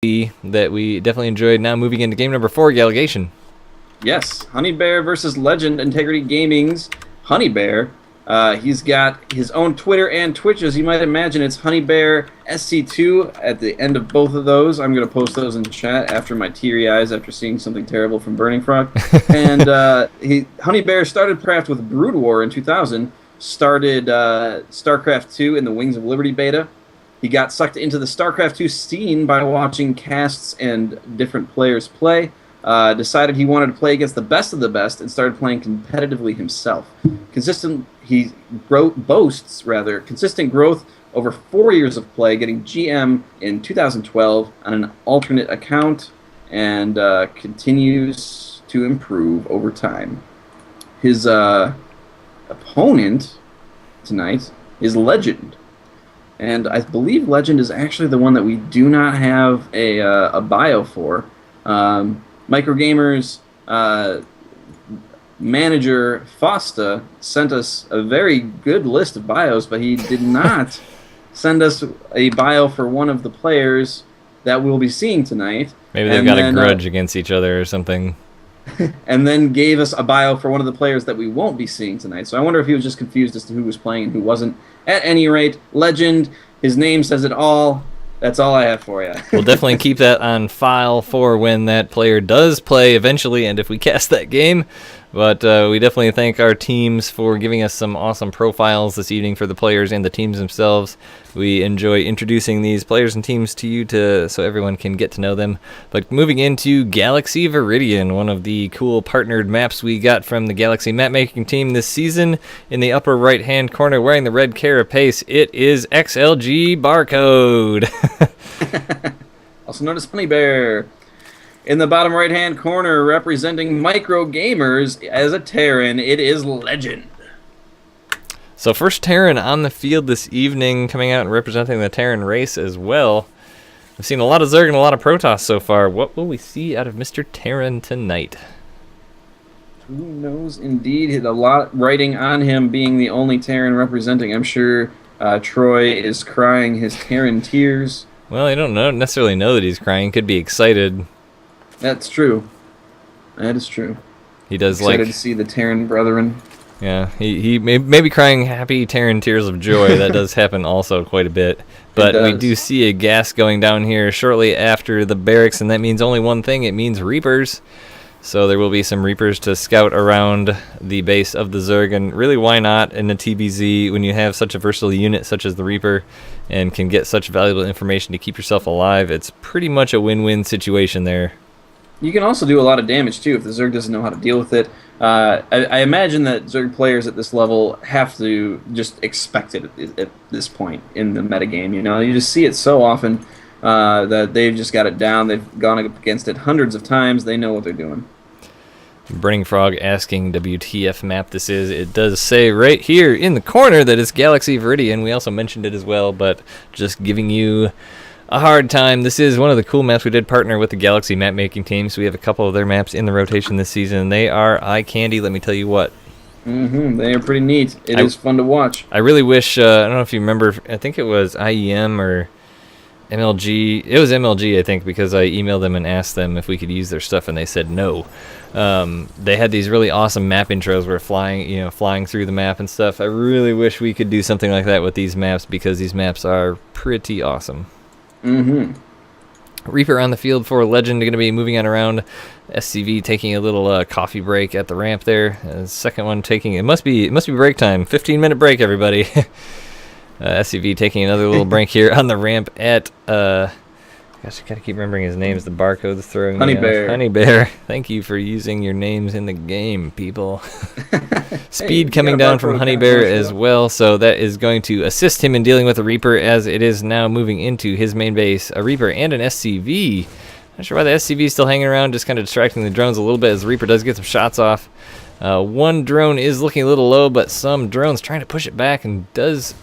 that we definitely enjoyed. Now moving into game number 4, Gallegation. Yes, Honey Bear versus Legend Integrity Gaming's Honey Bear. He's got his own Twitter and Twitch, as you might imagine. It's Honey Bear SC2 at the end of both of those. I'm going to post those in chat after my teary eyes after seeing something terrible from Burning Frog. And Honey Bear started craft with Brood War in 2000, started StarCraft 2 in the Wings of Liberty beta. He got sucked into the StarCraft 2 scene by watching casts and different players play. Decided he wanted to play against the best of the best and started playing competitively himself. He boasts consistent growth over 4 years of play, getting GM in 2012 on an alternate account, and continues to improve over time. His opponent tonight is Legend. And I believe Legend is actually the one that we do not have a bio for. MicroGamerZ manager Fosta sent us a very good list of bios, but he did not send us a bio for one of the players that we'll be seeing tonight. Maybe they've got a grudge against each other or something. And then gave us a bio for one of the players that we won't be seeing tonight. So I wonder if he was just confused as to who was playing and who wasn't. At any rate, Legend, his name says it all. That's all I have for you. We'll definitely keep that on file for when that player does play eventually, and if we cast that game. But we definitely thank our teams for giving us some awesome profiles this evening for the players and the teams themselves. We enjoy introducing these players and teams to you so everyone can get to know them. But moving into Galaxy Viridian, one of the cool partnered maps we got from the Galaxy mapmaking team this season. In the upper right-hand corner, wearing the red carapace, it is XLG Barcode. Also known as Honey Bear. In the bottom right-hand corner, representing MicroGamerZ as a Terran, it is Legend. So first Terran on the field this evening, coming out and representing the Terran race as well. We've seen a lot of Zerg and a lot of Protoss so far. What will we see out of Mr. Terran tonight? Who knows, indeed. A lot writing on him being the only Terran representing. I'm sure Troy is crying his Terran tears. Well, I don't necessarily know that he's crying. Could be excited. That's true. That is true. He does excited to see the Terran brethren. Yeah, he may be crying happy Terran tears of joy. That does happen also quite a bit. But we do see a gas going down here shortly after the barracks, and that means only one thing. It means Reapers. So there will be some Reapers to scout around the base of the Zerg, and really why not in the TBZ when you have such a versatile unit such as the Reaper and can get such valuable information to keep yourself alive. It's pretty much a win-win situation there. You can also do a lot of damage, too, if the Zerg doesn't know how to deal with it. I imagine that Zerg players at this level have to just expect it at this point in the metagame. You know, you just see it so often that they've just got it down. They've gone up against it hundreds of times. They know what they're doing. Burning Frog asking WTF map this is. It does say right here in the corner that it's Galaxy Viridian. We also mentioned it as well, but just giving you a hard time. This is one of the cool maps. We did partner with the Galaxy map-making team, so we have a couple of their maps in the rotation this season. They are eye candy, let me tell you what. They are pretty neat. It is fun to watch. I really wish, I don't know if you remember, I think it was IEM or MLG. It was MLG, I think, because I emailed them and asked them if we could use their stuff, and they said no. They had these really awesome map intros where flying through the map and stuff. I really wish we could do something like that with these maps, because these maps are pretty awesome. Reaper on the field for Legend, going to be moving on around. SCV taking a little coffee break at the ramp there. Second one taking, it must be break time. 15-minute break, everybody. SCV taking another little break here on the ramp at gosh, I gotta keep remembering his names. The barcode's throwing Honey me Bear. off. Honey Bear. Thank you for using your names in the game, people. Speed coming down from Honey Bear as well, so that is going to assist him in dealing with the Reaper, as it is now moving into his main base. A Reaper and an SCV. Not sure why the SCV is still hanging around, just kind of distracting the drones a little bit as the Reaper does get some shots off. One drone is looking a little low, but some drones trying to push it back and does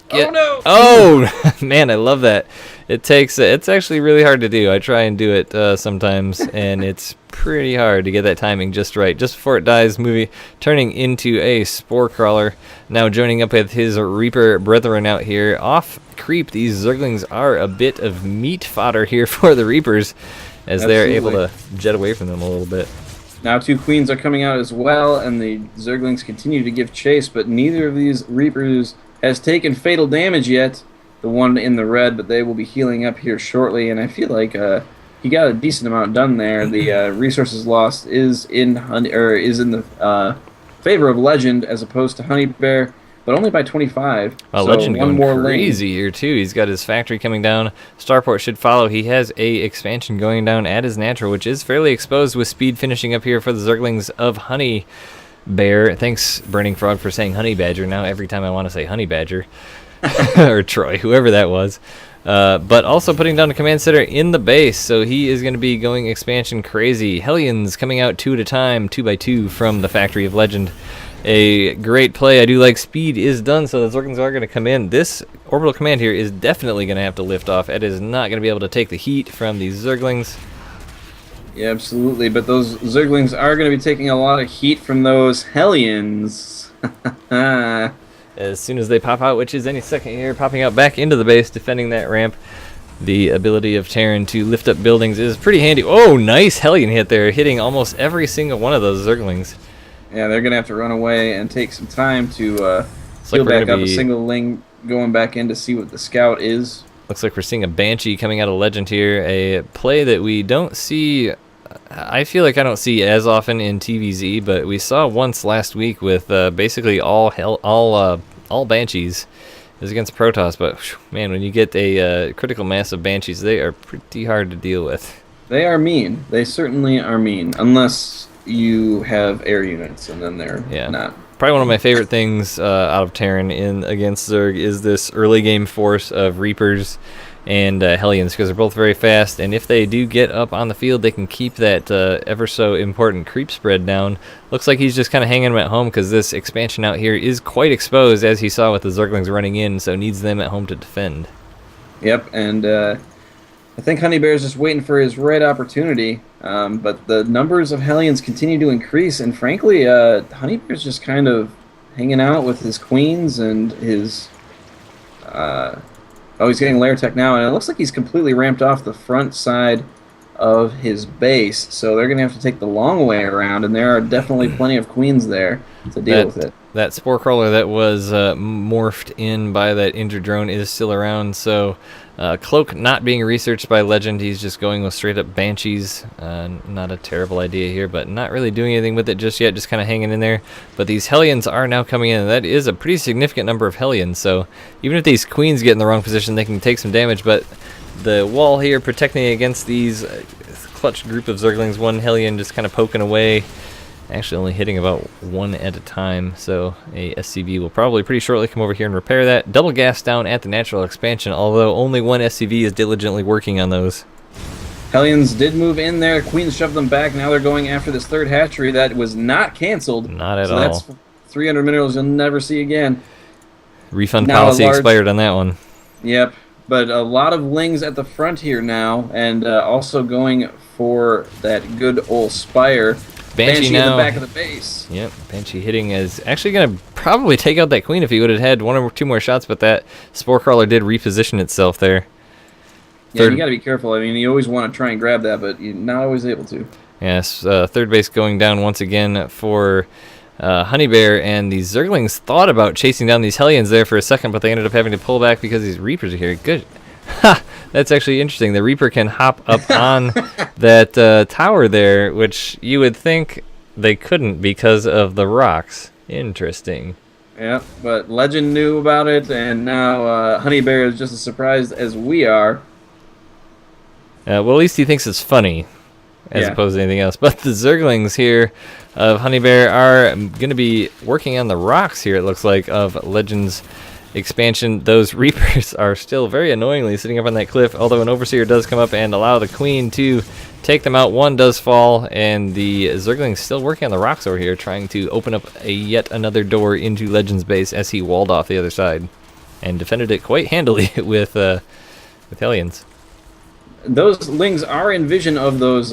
Get, oh no! Oh, man, I love that. It's actually really hard to do. I try and do it sometimes, and it's pretty hard to get that timing just right. Just before it dies, turning into a Spore Crawler. Now joining up with his Reaper brethren out here. Off creep, these Zerglings are a bit of meat fodder here for the Reapers, as they're able to jet away from them a little bit. Now 2 Queens are coming out as well, and the Zerglings continue to give chase, but neither of these Reapers has taken fatal damage yet. The one in the red, but they will be healing up here shortly, and I feel like he got a decent amount done there. The resources lost is in the favor of Legend as opposed to Honey Bear, but only by 25. Well, so Legend one going more crazy here too. He's got his factory coming down. Starport should follow. He has a expansion going down at his natural, which is fairly exposed, with speed finishing up here for the Zerglings of Honey Bear. Thanks, Burning Frog, for saying Honey Badger. Now every time I want to say Honey Badger. Or Troy, whoever that was. But also putting down a command center in the base, so he is going to be going expansion crazy. Hellions coming out 2 at a time, 2 by 2 from the Factory of Legend. A great play. I do like speed is done, so the Zerglings are going to come in. This orbital command here is definitely going to have to lift off. It is not going to be able to take the heat from these Zerglings. Yeah, absolutely, but those Zerglings are going to be taking a lot of heat from those Hellions. As soon as they pop out, which is any second here, popping out back into the base, defending that ramp. The ability of Terran to lift up buildings is pretty handy. Oh, nice Hellion hit there, hitting almost every single one of those Zerglings. Yeah, they're going to have to run away and take some time to heal back up. A single Ling going back in to see what the scout is. Looks like we're seeing a Banshee coming out of Legend here, a play that we don't see. I feel like I don't see as often in TVZ, but we saw once last week with basically all Banshees. It was against Protoss, but man, when you get a critical mass of Banshees, they are pretty hard to deal with. They are mean. They certainly are mean, unless you have air units, and then they're not. Probably one of my favorite things out of Terran against Zerg is this early game force of Reapers and Hellions, because they're both very fast, and if they do get up on the field, they can keep that ever so important creep spread down. Looks like he's just kind of hanging them at home, because this expansion out here is quite exposed, as he saw with the Zerglings running in, so needs them at home to defend. Yep, and I think Honey Bear is just waiting for his right opportunity, but the numbers of Hellions continue to increase, and frankly, Honey Bear's just kind of hanging out with his queens and his... Oh, he's getting lair tech now, and it looks like he's completely ramped off the front side of his base, so they're going to have to take the long way around, and there are definitely plenty of queens there to deal with it. That Spore Crawler that was morphed in by that injured drone is still around, so Cloak not being researched by Legend, he's just going with straight up Banshees. Not a terrible idea here, but not really doing anything with it just yet, just kind of hanging in there. But these Hellions are now coming in, and that is a pretty significant number of Hellions, so even if these Queens get in the wrong position, they can take some damage, but the wall here protecting against these clutch group of Zerglings, one Hellion just kind of poking away. Actually only hitting about one at a time, so a SCV will probably pretty shortly come over here and repair that. Double gas down at the natural expansion, although only one SCV is diligently working on those. Hellions did move in there. Queens shoved them back. Now they're going after this third hatchery that was not canceled. Not at all. That's 300 minerals you'll never see again. Refund policy expired on that one. Yep, but a lot of Lings at the front here now, and also going for that good old Spire. Banshee now in the back of the base. Yep, Banshee hitting is actually going to probably take out that Queen if he would have had one or two more shots, but that Spore Crawler did reposition itself there. Yeah, you got to be careful. I mean, you always want to try and grab that, but you're not always able to. Yes, third base going down once again for Honey Bear, and the Zerglings thought about chasing down these Hellions there for a second, but they ended up having to pull back because these Reapers are here. Good. Ha! That's actually interesting. The Reaper can hop up on that tower there, which you would think they couldn't because of the rocks. Interesting. Yeah, but Legend knew about it, and now Honey Bear is just as surprised as we are. Well, at least he thinks it's funny, as opposed to anything else. But the Zerglings here of Honey Bear are going to be working on the rocks here, it looks like, of Legend's expansion. Those Reapers are still very annoyingly sitting up on that cliff, although an Overseer does come up and allow the Queen to take them out. One does fall, and the Zerglings still working on the rocks over here, trying to open up yet another door into Legend's base as he walled off the other side. and defended it quite handily with Hellions. Those Lings are in vision of those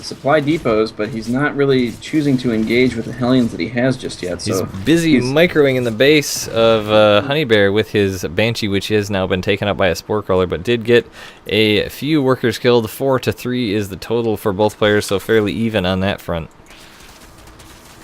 supply depots, but he's not really choosing to engage with the Hellions that he has just yet. So he's busy microing in the base of Honeybear with his Banshee, which has now been taken up by a Spore Crawler, but did get a few workers killed. 4 to 3 is the total for both players, so fairly even on that front.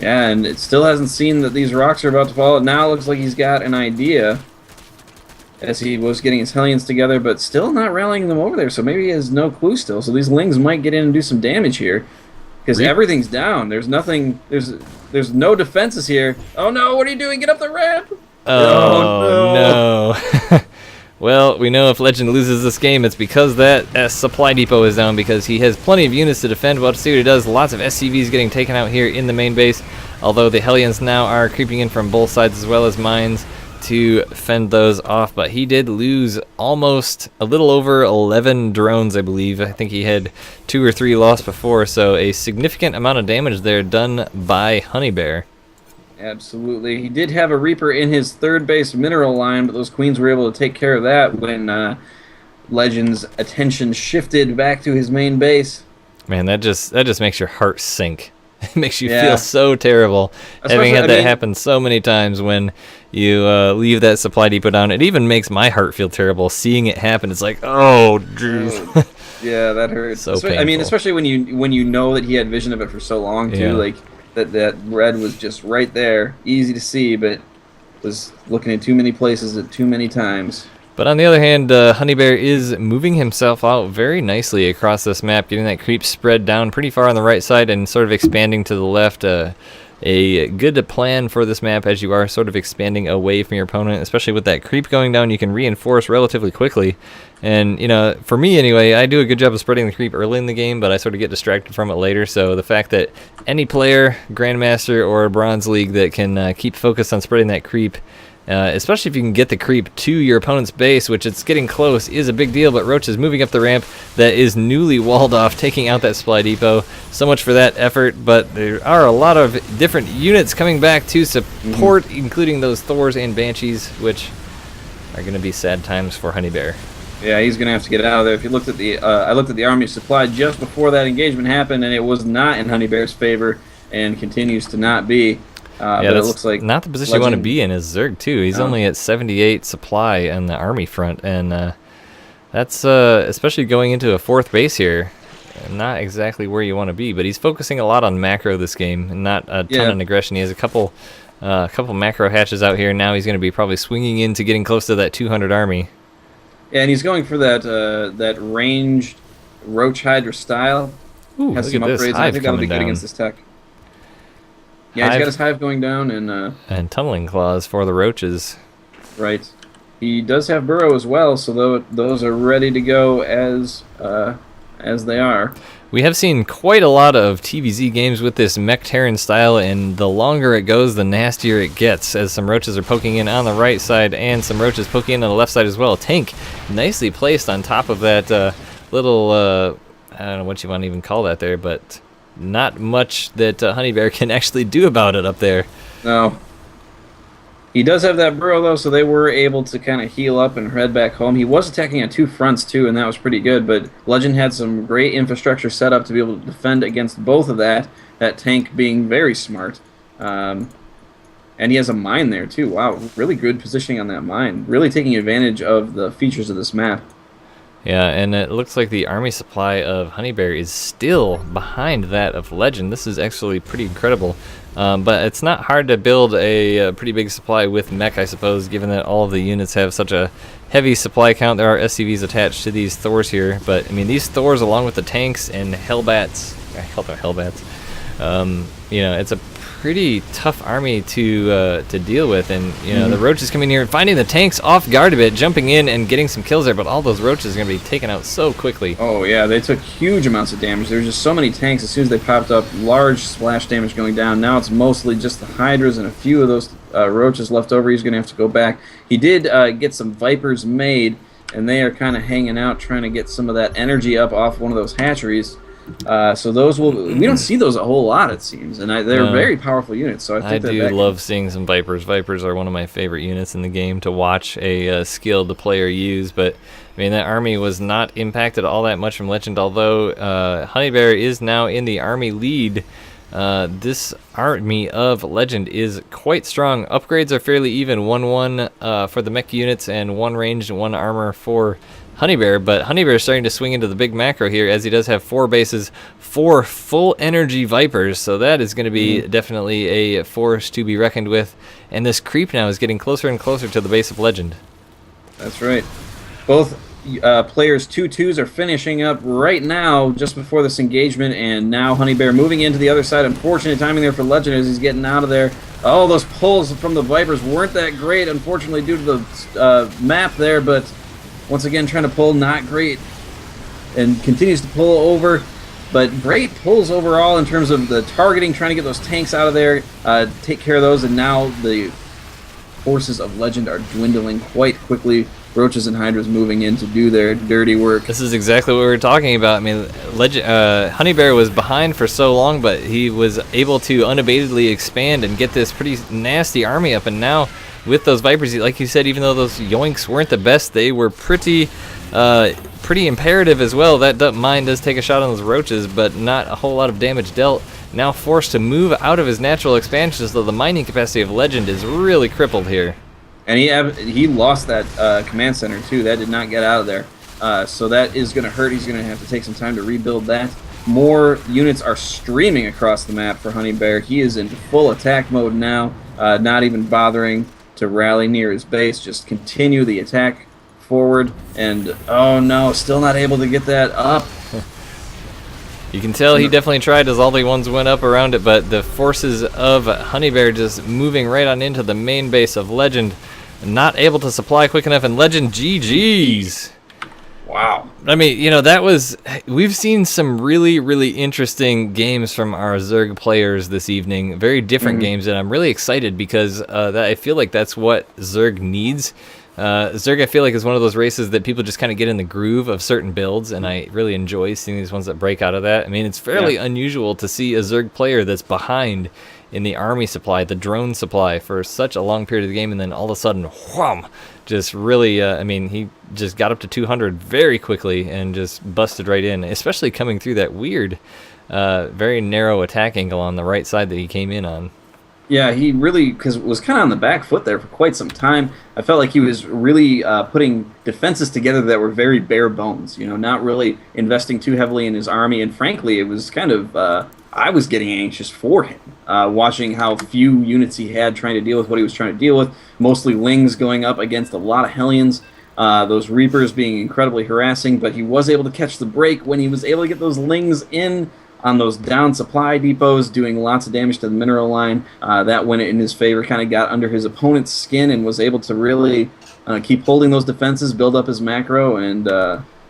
Yeah, and it still hasn't seen that these rocks are about to fall. Now it looks like he's got an idea, as he was getting his Hellions together, but still not rallying them over there, so maybe he has no clue still. So these Lings might get in and do some damage here, because everything's down. There's nothing, there's no defenses here. Oh no, what are you doing? Get up the ramp! Oh no. Well, we know if Legend loses this game, it's because that supply depot is down, because he has plenty of units to defend. We'll have to see what he does. Lots of SCVs getting taken out here in the main base, although the Hellions now are creeping in from both sides as well as mines to fend those off. But he did lose almost a little over 11 drones, I believe. I think he had 2 or 3 lost before, so a significant amount of damage there done by Honeybear. Absolutely. He did have a Reaper in his third base mineral line, but those Queens were able to take care of that when Legend's attention shifted back to his main base. Man, that just makes your heart sink. It makes you feel so terrible, having had that happen so many times when you leave that supply depot down. It even makes my heart feel terrible seeing it happen. It's like, oh, jeez. Yeah, that hurts. So painful. I mean, especially when you know that he had vision of it for so long too. Like that red was just right there, easy to see, but was looking in too many places at too many times. But on the other hand, Honeybear is moving himself out very nicely across this map, getting that creep spread down pretty far on the right side and sort of expanding to the left. A good plan for this map, as you are sort of expanding away from your opponent, especially with that creep going down. You can reinforce relatively quickly. And, you know, for me anyway, I do a good job of spreading the creep early in the game, but I sort of get distracted from it later. So the fact that any player, Grandmaster or Bronze League, that can keep focused on spreading that creep, especially if you can get the creep to your opponent's base, which it's getting close, is a big deal. But Roach is moving up the ramp that is newly walled off, taking out that supply depot. So much for that effort, but there are a lot of different units coming back to support, including those Thors and Banshees, which are going to be sad times for Honeybear. Yeah, he's going to have to get out of there. If you looked at the, I looked at the army supply just before that engagement happened, and it was not in Honeybear's favor, and continues to not be. But it looks like not the position you want to be in is Zerg too. He's only at 78 supply on the army front, and that's especially going into a 4th base here, not exactly where you want to be. But he's focusing a lot on macro this game, and not a ton of aggression. He has a couple macro hatches out here. Now he's going to be probably swinging into getting close to that 200 army. Yeah, and he's going for that ranged Roach Hydra style. Ooh, has look some at this upgrades. hive I think that'll be coming good down. against this tech. Yeah, he's got his hive going down, and tunneling claws for the roaches. Right. He does have burrow as well, so those are ready to go as they are. We have seen quite a lot of TVZ games with this Mech Terran style, and the longer it goes, the nastier it gets, as some roaches are poking in on the right side and some roaches poking in on the left side as well. Tank nicely placed on top of that little, I don't know what you want to even call that there, but not much that Honeybear can actually do about it up there. No. He does have that burrow, though, so they were able to kind of heal up and head back home. He was attacking on 2 fronts, too, and that was pretty good, but Legend had some great infrastructure set up to be able to defend against both of that tank being very smart. And he has a mine there, too. Wow, really good positioning on that mine. Really taking advantage of the features of this map. Yeah, and it looks like the army supply of Honeybear is still behind that of Legend. This is actually pretty incredible. But it's not hard to build a pretty big supply with mech, I suppose, given that all of the units have such a heavy supply count. There are SCVs attached to these Thors here, but I mean, these Thors, along with the tanks and Hellbats, you know, it's a pretty tough army to deal with. And you know, the roaches coming here and finding the tanks off guard a bit, jumping in and getting some kills there, but all those roaches are going to be taken out so quickly. Oh yeah, they took huge amounts of damage. There were just so many tanks. As soon as they popped up, large splash damage going down. Now it's mostly just the Hydras and a few of those roaches left over. He's going to have to go back. He did get some Vipers made, and they are kind of hanging out, trying to get some of that energy up off one of those hatcheries. So those we don't see those a whole lot, it seems, and they're very powerful units. So I do love seeing some Vipers. Vipers are one of my favorite units in the game to watch a skilled player use, but I mean, that army was not impacted all that much from Legend, although Honey Bear is now in the army lead. This army of Legend is quite strong. Upgrades are fairly even, 1-1 for the mech units and 1 ranged and 1 armor for Honey Bear, but Honey Bear is starting to swing into the big macro here, as he does have 4 bases, 4 full energy Vipers, so that is going to be definitely a force to be reckoned with, and this creep now is getting closer and closer to the base of Legend. That's right. Both players' 2-2s are finishing up right now, just before this engagement, and now Honey Bear moving into the other side. Unfortunate timing there for Legend as he's getting out of there. Oh, those pulls from the Vipers weren't that great, unfortunately, due to the map there, but once again trying to pull, not great, and continues to pull over, but great pulls overall in terms of the targeting, trying to get those tanks out of there, take care of those, and now the forces of Legend are dwindling quite quickly. Roaches and Hydras moving in to do their dirty work. This is exactly what we were talking about. I mean, Honey Bear was behind for so long, but he was able to unabatedly expand and get this pretty nasty army up. And now, with those Vipers, like you said, even though those yoinks weren't the best, they were pretty imperative as well. That mine does take a shot on those Roaches, but not a whole lot of damage dealt. Now forced to move out of his natural expansion, so the mining capacity of Legend is really crippled here. And he lost that command center too. That did not get out of there. So that is going to hurt. He's going to have to take some time to rebuild that. More units are streaming across the map for Honey Bear. He is in full attack mode now, not even bothering to rally near his base. Just continue the attack forward. And oh no, still not able to get that up. You can tell he definitely tried as all the ones went up around it, but the forces of Honey Bear just moving right on into the main base of Legend. Not able to supply quick enough, and Legend GG's. Wow. I mean, you know, we've seen some really, really interesting games from our Zerg players this evening. Very different games, and I'm really excited because I feel like that's what Zerg needs. Zerg, I feel like, is one of those races that people just kind of get in the groove of certain builds, and I really enjoy seeing these ones that break out of that. I mean, it's fairly unusual to see a Zerg player that's behind in the army supply, the drone supply, for such a long period of the game, and then all of a sudden, wham, just really, I mean, he just got up to 200 very quickly and just busted right in, especially coming through that weird, very narrow attack angle on the right side that he came in on. Yeah, he really was kind of on the back foot there for quite some time. I felt like he was really putting defenses together that were very bare bones, you know, not really investing too heavily in his army. And frankly, it was kind of, I was getting anxious for him, watching how few units he had trying to deal with what he was trying to deal with. Mostly Lings going up against a lot of Hellions, those Reapers being incredibly harassing, but he was able to catch the break when he was able to get those Lings in on those down supply depots, doing lots of damage to the mineral line. That went in his favor, kind of got under his opponent's skin and was able to really keep holding those defenses, build up his macro, and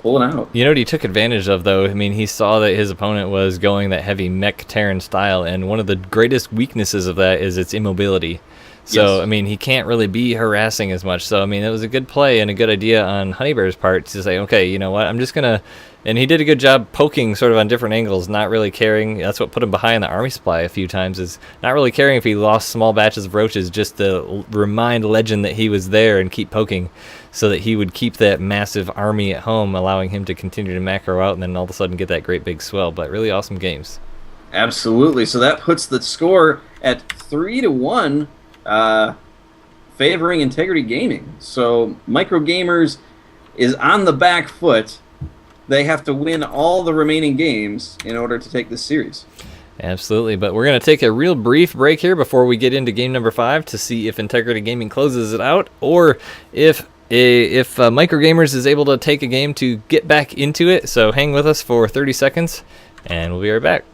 pull it out. You know what he took advantage of, though? I mean, he saw that his opponent was going that heavy mech Terran style, and one of the greatest weaknesses of that is its immobility. So, I mean, he can't really be harassing as much. So, I mean, it was a good play and a good idea on Honey Bear's part to say, okay, you know what, I'm just going to... And he did a good job poking sort of on different angles, not really caring. That's what put him behind the army supply a few times, is not really caring if he lost small batches of roaches, just to remind Legend that he was there and keep poking so that he would keep that massive army at home, allowing him to continue to macro out and then all of a sudden get that great big swell. But really awesome games. Absolutely. So that puts the score at 3-1, favoring Integrity Gaming. So MicroGamerZ is on the back foot. They have to win all the remaining games in order to take this series. Absolutely, but we're going to take a real brief break here before we get into game number 5 to see if Integrity Gaming closes it out, or if MicroGamerZ is able to take a game to get back into it. So hang with us for 30 seconds, and we'll be right back.